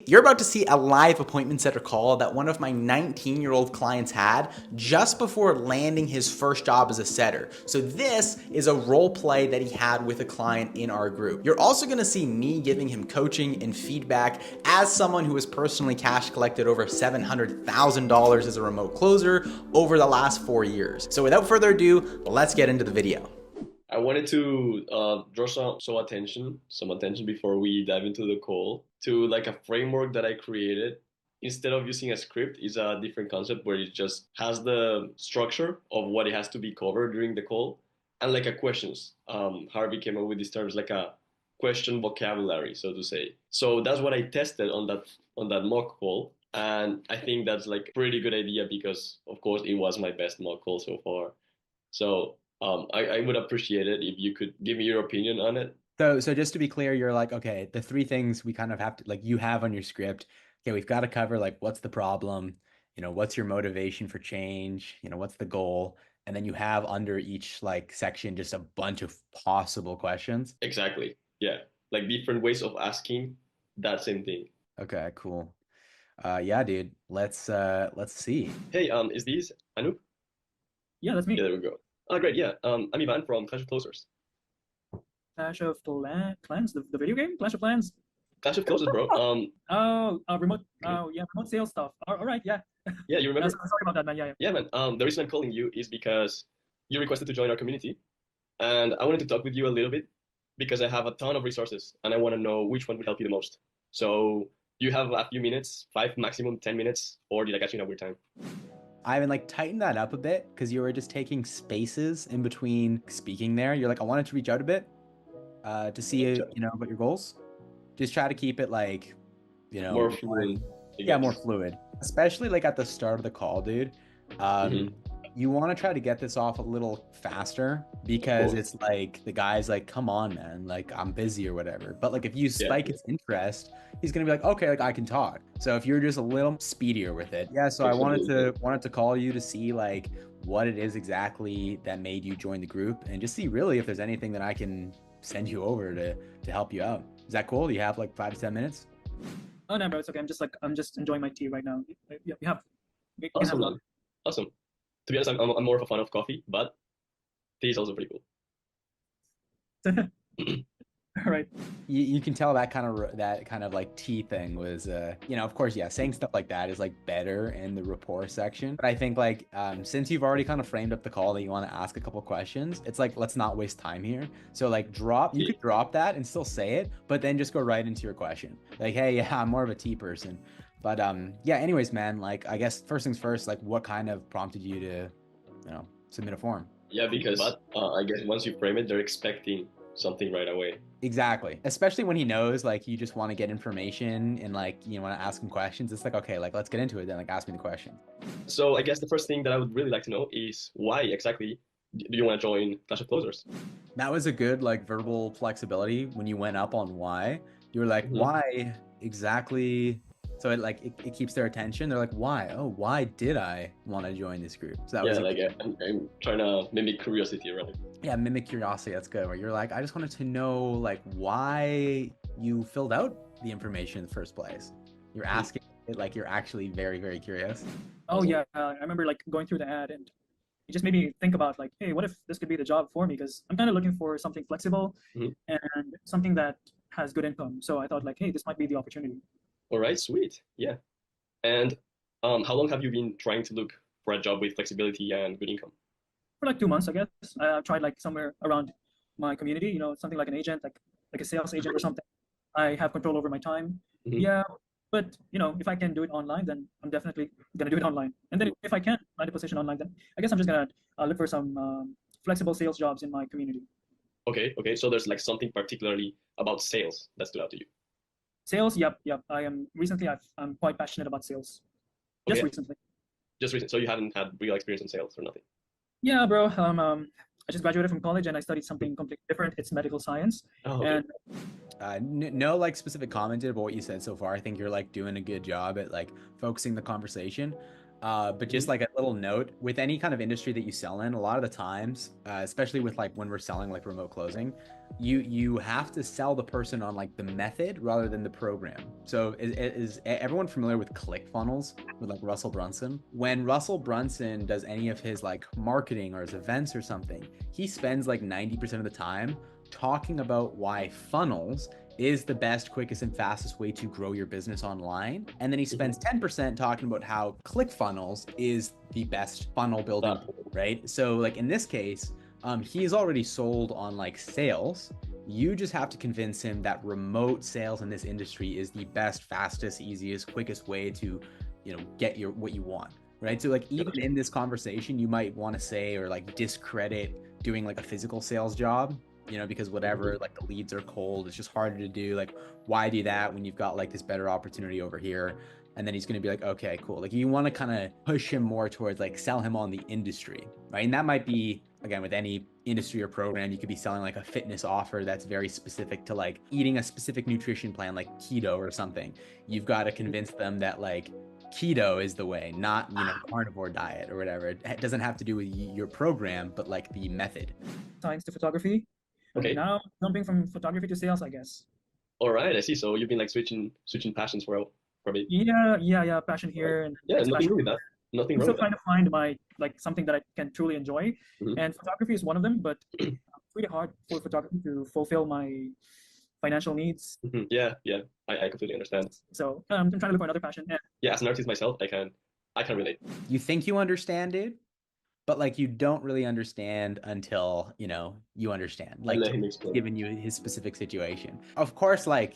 You're about to see a live appointment setter call that one of my 19-year-old clients had just before landing his first job as a setter. So this is a role play that he had with a client in our group. You're also gonna see me giving him coaching and feedback as someone who has personally cash collected over $700,000 as a remote closer over the last 4 years. So without further ado, let's get into the video. I wanted to draw some attention before we dive into the call to like a framework that I created. Instead of using a script, is a different concept where it just has the structure of what it has to be covered during the call and like a questions. Harvey came up with these terms like a question vocabulary, so to say. So that's what I tested on that mock call. And I think that's like a pretty good idea because of course it was my best mock call so far. So I would appreciate it if you could give me your opinion on it. So just to be clear, you're like, okay, the three things we kind of have to, like, you have on your script. Okay, we've got to cover, like, what's the problem? What's your motivation for change? What's the goal? And then you have under each like section just a bunch of possible questions. Exactly. Yeah. Like different ways of asking that same thing. Okay, cool. Yeah, dude. Let's see. Hey, is this Anoop? Yeah, that's Yeah, me. there we go. Oh, great. Yeah. I'm Ivan from Clash of Closers. Clans, the video game, Clash of Clans. Clash of Closers, bro. Remote. Oh, yeah, remote sales stuff. All right, yeah. Yeah, you remember? Sorry about that, man. Yeah, yeah. Yeah, man. The reason I'm calling you is because you requested to join our community, and I wanted to talk with you a little bit because I have a ton of resources and I want to know which one would help you the most. So you have a few minutes, 5 maximum 10 minutes, or did I catch you in a weird time? Ivan, like, tighten that up a bit because you were just taking spaces in between speaking there. You're like, I wanted to reach out a bit to see, about your goals. Just try to keep it like, More fluent. yeah, more fluid, especially like at the start of the call, dude. Mhm. You want to try to get this off a little faster because it's like the guy's like, come on, man, like I'm busy or whatever. But like if you spike his interest, he's gonna be like, okay, like I can talk. So if you're just a little speedier with it, yeah. So I wanted to call you to see like what it is exactly that made you join the group and just see really if there's anything that I can send you over to help you out. Is that cool? Do you have like 5 to 10 minutes? Oh no, bro, it's okay. I'm just enjoying my tea right now. Yeah, we can have Awesome, a man. Awesome. To be honest, I'm more of a fan of coffee, but tea is also pretty look. cool. All right. You can tell that kind of like tea thing was of course, yeah, saying stuff like that is like better in the rapport section, but I think like since you've already kind of framed up the call that you want to ask a couple questions, it's like let's not waste time here. So like you could drop that and still say it, but then just go right into your question like, hey, yeah, I'm more of a tea person. But yeah, anyways, man, like I guess first things first, like what kind of prompted you to submit a form? Yeah, because I guess once you frame it, they're expecting something right away. Exactly. Especially when he knows like you just want to get information and like you want to ask him questions. It's like, okay, like let's get into it then, like ask me the question. So I guess the first thing that I would really like to know is why exactly do you want to join Clash of Closers? That was a good like verbal flexibility when you went up on why. You were like, why exactly? So it keeps their attention. They're like, why? Oh, why did I want to join this group? So that was like I'm trying to mimic curiosity, right? Yeah, mimic curiosity. That's good. Where you're like, I just wanted to know like why you filled out the information in the first place. You're asking it like you're actually very, very curious. Oh yeah, I remember like going through the ad and it just made me think about like, hey, what if this could be the job for me? Because I'm kind of looking for something flexible and something that has good income. So I thought like, hey, this might be the opportunity. All right, sweet. Yeah. And how long have you been trying to look for a job with flexibility and good income? For like 2 months, I guess. I've tried like somewhere around my community, something like an agent, like a sales agent or something. I have control over my time. Yeah, but if I can do it online, then I'm definitely gonna do it online. And then if I can't find a position online, then I guess I'm just gonna look for some flexible sales jobs in my community. Okay. So there's like something particularly about sales that stood out to you. Sales, yep. I'm quite passionate about sales. Just recently. Just recently. So you haven't had real experience in sales or nothing? Yeah, bro. I just graduated from college and I studied something completely different. It's medical science. Oh, okay. And no like specific commented about what you said so far. I think you're like doing a good job at like focusing the conversation. But just like a little note, with any kind of industry that you sell in, a lot of the times, especially with like when we're selling like remote closing, you have to sell the person on like the method rather than the program. So is everyone familiar with ClickFunnels with like Russell Brunson? When Russell Brunson does any of his like marketing or his events or something, he spends like 90% of the time talking about why funnels is the best, quickest, and fastest way to grow your business online. And then he spends 10% talking about how ClickFunnels is the best funnel building tool, right? So like in this case, he's already sold on like sales. You just have to convince him that remote sales in this industry is the best, fastest, easiest, quickest way to, get your what you want, right? So like even in this conversation, you might want to say or like discredit doing like a physical sales job, because whatever, like the leads are cold, it's just harder to do. Like, why do that when you've got like this better opportunity over here? And then he's going to be like, okay, cool. Like you want to kind of push him more towards like sell him on the industry, right? And that might be, again, with any industry or program, you could be selling like a fitness offer that's very specific to like eating a specific nutrition plan, like keto or something. You've got to convince them that like keto is the way, not, carnivore diet or whatever. It doesn't have to do with your program, but like the method. Science to photography. Okay. Now jumping from photography to sales, I guess. All right, I see. So you've been like switching passions for a bit. Yeah. Passion here and yeah, nothing wrong with that. Nothing wrong. I'm still trying to find my like something that I can truly enjoy, Mhm. and photography is one of them. But it's really hard for photography to fulfill my financial needs. Yeah, I completely understand. So I'm trying to look for another passion. Yeah, as an artist myself, I can relate. You think you understand, dude, but like you don't really understand until you understand, like giving you his specific situation. Of course, like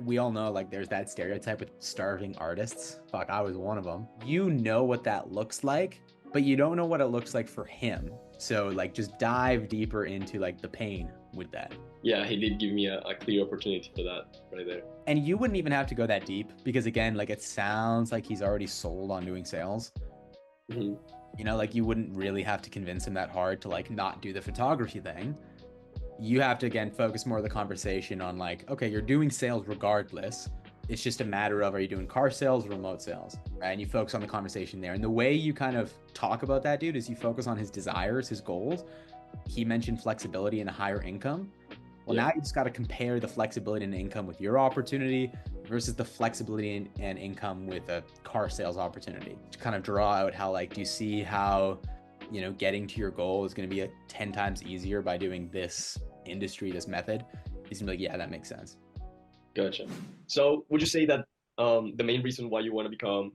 we all know like there's that stereotype with starving artists. Fuck, I was one of them. You know what that looks like, but you don't know what it looks like for him. So like just dive deeper into like the pain with that. Yeah, he did give me a clear opportunity for that right there. And you wouldn't even have to go that deep because again, like it sounds like he's already sold on doing sales. Like you wouldn't really have to convince him that hard to like not do the photography thing. You have to, again, focus more of the conversation on like, okay, you're doing sales regardless. It's just a matter of, are you doing car sales or remote sales, right? And you focus on the conversation there. And the way you kind of talk about that, dude, is you focus on his desires, his goals. He mentioned flexibility and a higher income. Well, now you just got to compare the flexibility and income with your opportunity versus the flexibility and income with a car sales opportunity to kind of draw out how, like, do you see how, getting to your goal is going to be 10 times easier by doing this industry, this method? He's gonna be like, yeah, that makes sense. Gotcha. So would you say that the main reason why you want to become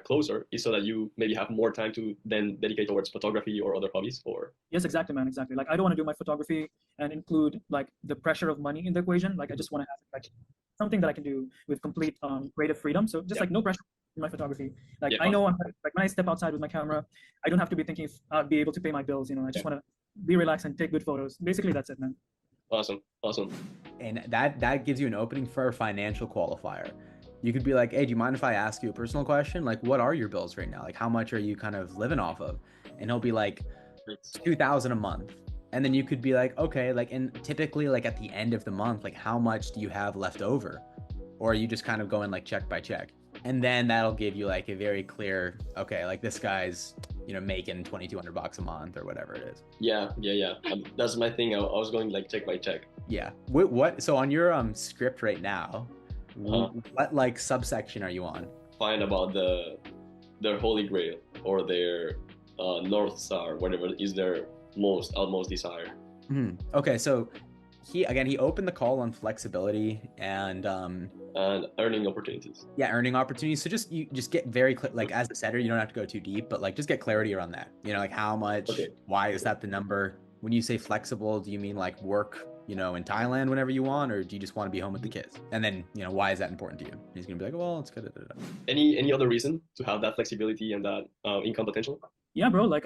closer is so that you maybe have more time to then dedicate towards photography or other hobbies? Or yes, exactly, man, exactly. Like I don't want to do my photography and include like the pressure of money in the equation. Like I just want to have like something that I can do with complete creative freedom. So just like no pressure in my photography. Like I know like when I step outside with my camera, I don't have to be thinking if I'll be able to pay my bills. I just want to be relaxed and take good photos. Basically, that's it, man. Awesome. And that gives you an opening for a financial qualifier. You could be like, hey, do you mind if I ask you a personal question? Like, what are your bills right now? Like, how much are you kind of living off of? And he'll be like, $2,000 a month. And then you could be like, okay, like, and typically like at the end of the month, like how much do you have left over? Or are you just kind of going like check by check? And then that'll give you like a very clear, okay, like this guy's, making $2,200 a month or whatever it is. Yeah. That's my thing. I was going like check by check. Yeah. What? So on your script right now, what like subsection are you on? Find about their holy grail or their North Star, whatever is their utmost desire. Okay, so he opened the call on flexibility and earning opportunities. Yeah, earning opportunities. So you just get very clear, like as a setter, you don't have to go too deep, but like just get clarity around that. Like how much, why is that the number? When you say flexible, do you mean like work, in Thailand whenever you want, or do you just want to be home with the kids? And then, why is that important to you? And he's gonna be like, well, it's good. Any other reason to have that flexibility and that income potential? Yeah, bro. Like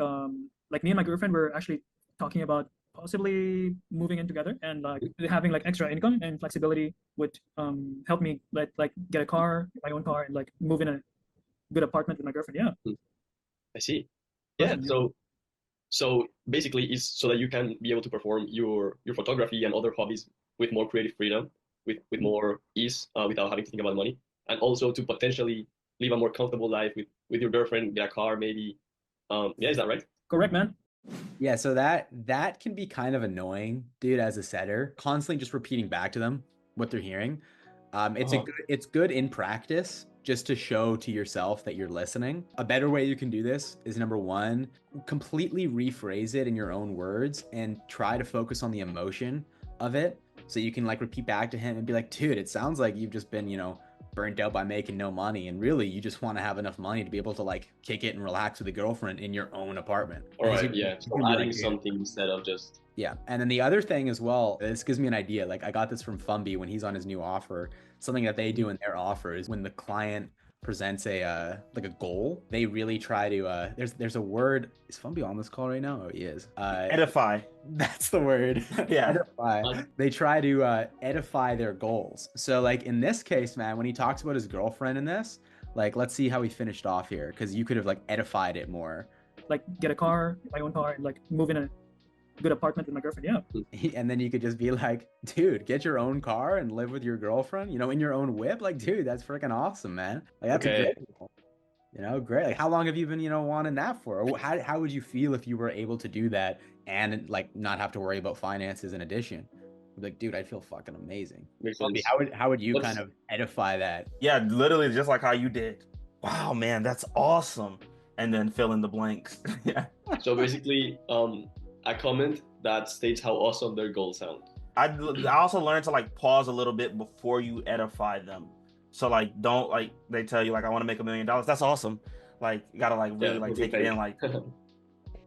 me and my girlfriend were actually talking about possibly moving in together, and like having like extra income and flexibility would help me like get a car, my own car, and like move in a good apartment with my girlfriend. Yeah. I see. Yeah. So basically, it's so that you can be able to perform your photography and other hobbies with more creative freedom, with more ease, without having to think about money, and also to potentially live a more comfortable life with your girlfriend, get a car, maybe. Yeah, is that right? Correct, man. Yeah, so that can be kind of annoying, dude, as a setter, constantly just repeating back to them what they're hearing. It's good in practice just to show to yourself that you're listening. A better way you can do this is number one, completely rephrase it in your own words and try to focus on the emotion of it. So you can like repeat back to him and be like, dude, it sounds like you've just been, burnt out by making no money, and really you just want to have enough money to be able to like kick it and relax with a girlfriend in your own apartment. All right, yeah. So adding something instead of just And then the other thing as well, this gives me an idea. Like I got this from Fumby when he's on his new offer. Something that they do in their offer is when the client presents a like a goal, they really try to there's a word. Is Fumby on this call right now? Oh, he is. Edify. That's the word. Yeah. Edify. They try to edify their goals. So like in this case, man, when he talks about his girlfriend in this, like let's see how he finished off here, because you could have like edified it more. Like get a car, my own car, and like move in a good apartment with my girlfriend. Yeah. And then you could just be like, dude, get your own car and live with your girlfriend, in your own whip. Like, dude, that's freaking awesome, man. Like that's a great goal. Great. Like how long have you been, wanting that for? Or how would you feel if you were able to do that and like not have to worry about finances in addition? Like, dude, I'd feel fucking amazing. How would you kind of edify that? Yeah, literally just like how you did. Wow, man, that's awesome. And then fill in the blanks. Yeah. So basically, a comment that states how awesome their goals sound. I also learned to like pause a little bit before you edify them. So like don't like they tell you like I want to make $1 million. That's awesome. Like you gotta like really like take it in like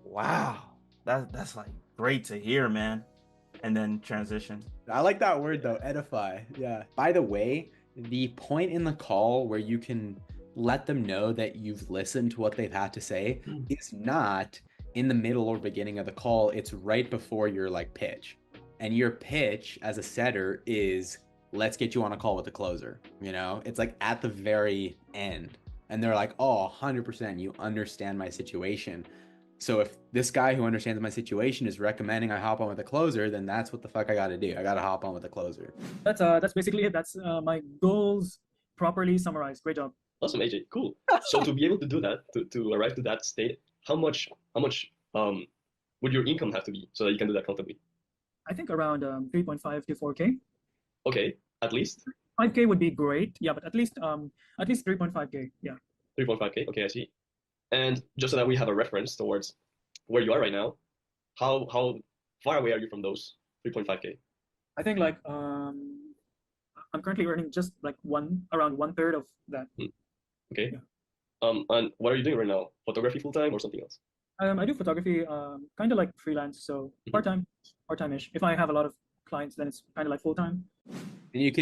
wow. That's like great to hear, man. And then transition. I like that word though, edify. Yeah. By the way, the point in the call where you can let them know that you've listened to what they've had to say is not in the middle or beginning of the call. It's right before your like pitch. And your pitch as a setter is let's get you on a call with the closer. It's like at the very end. And they're like, oh, 100%, you understand my situation. So if this guy who understands my situation is recommending I hop on with the closer, then that's what the fuck I got to do. I got to hop on with the closer. That's basically it. That's my goals properly summarized. Great job. Awesome, AJ. Cool. So to be able to do that, to arrive to that state, how much would your income have to be so that you can do that comfortably? I think around 3.5 to 4K. Okay, at least 5K would be great. Yeah, but at least 3.5K. Yeah. 3.5K. Okay, I see. And just so that we have a reference towards where you are right now, how far away are you from those 3.5K? I think like I'm currently earning just like around 1/3 of that. Okay. Yeah. And what are you doing right now? Photography full time or something else? I do photography, kind of like freelance, so part-time-ish. If I have a lot of clients, then it's kind of like full time. And you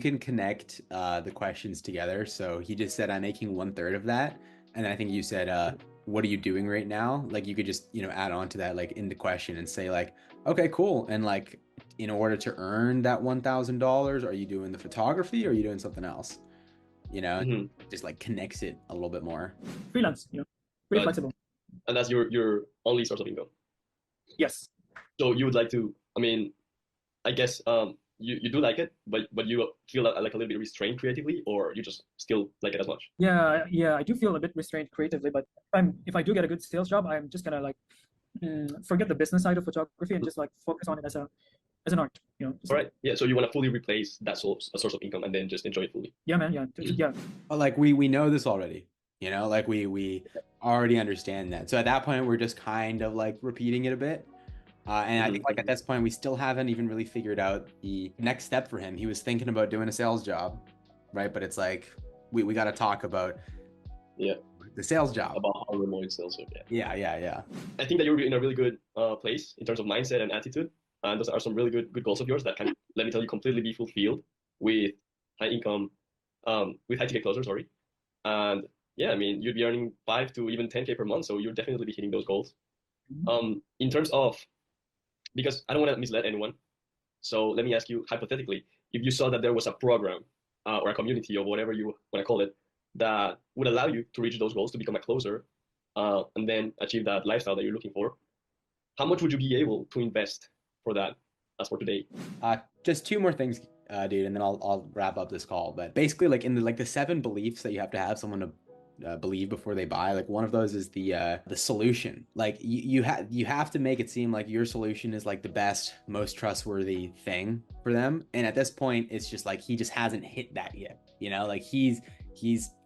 can connect the questions together. So he just said, I'm making 1/3 of that. And I think you said, what are you doing right now? Like you could just, add on to that, like in the question and say like, okay, cool. And like, in order to earn that $1,000, are you doing the photography or are you doing something else? Just like connects it a little bit more. Freelance, pretty flexible. And that's your only source of income? Yes. So you would like to, I guess you do like it, but you feel like a little bit restrained creatively, or you just still like it as much? Yeah, I do feel a bit restrained creatively, but if I do get a good sales job, I'm just gonna like forget the business side of photography and just like focus on it as an art, All right. Yeah. So you want to fully replace that source of income and then just enjoy it fully. Yeah, man. Yeah. But like we know this already, like we already understand that. So at that point, we're just kind of like repeating it a bit. And I think like at this point, we still haven't even really figured out the next step for him. He was thinking about doing a sales job, right? But it's like, we got to talk about the sales job. About how remote sales job. Yeah. I think that you're in a really good place in terms of mindset and attitude. And those are some really good goals of yours that can, let me tell you, completely be fulfilled with high income, with high ticket closer, sorry. And yeah, you'd be earning 5 to even 10K per month. So you'll definitely be hitting those goals. In terms of, because I don't want to mislead anyone. So let me ask you hypothetically, if you saw that there was a program or a community or whatever you want to call it, that would allow you to reach those goals, to become a closer, and then achieve that lifestyle that you're looking for, how much would you be able to invest for that as for today? Just 2 more things dude, and then I'll wrap up this call. But basically, like in the 7 beliefs that you have to have someone to believe before they buy, like one of those is the solution. Like you have to make it seem like your solution is like the best, most trustworthy thing for them. And at this point, it's just like he just hasn't hit that yet. You know, like he's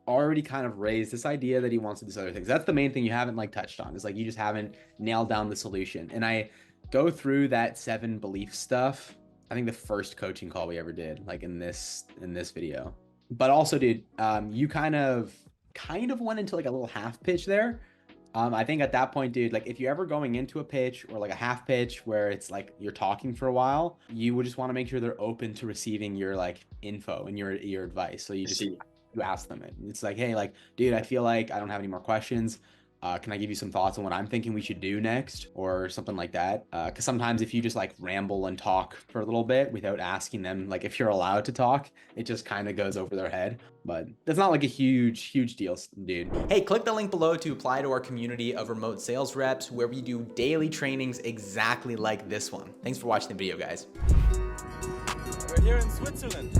already kind of raised this idea that he wants to do other things. That's the main thing you haven't like touched on, is like you just haven't nailed down the solution. And I go through that 7 belief stuff, I think the first coaching call we ever did, like in this video. But also, dude, you kind of went into like a little half pitch there. I think at that point, dude, like if you're ever going into a pitch or like a half pitch where it's like you're talking for a while, you would just want to make sure they're open to receiving your like info and your advice. So you just you ask them it. It's like, hey, like, dude, I feel like I don't have any more questions. Can I give you some thoughts on what I'm thinking we should do next, or something like that? Because sometimes if you just like ramble and talk for a little bit without asking them, like if you're allowed to talk, it just kind of goes over their head. But that's not like a huge deal, dude. Hey, click the link below to apply to our community of remote sales reps, where we do daily trainings exactly like this one. Thanks for watching the video, guys. We're here in Switzerland.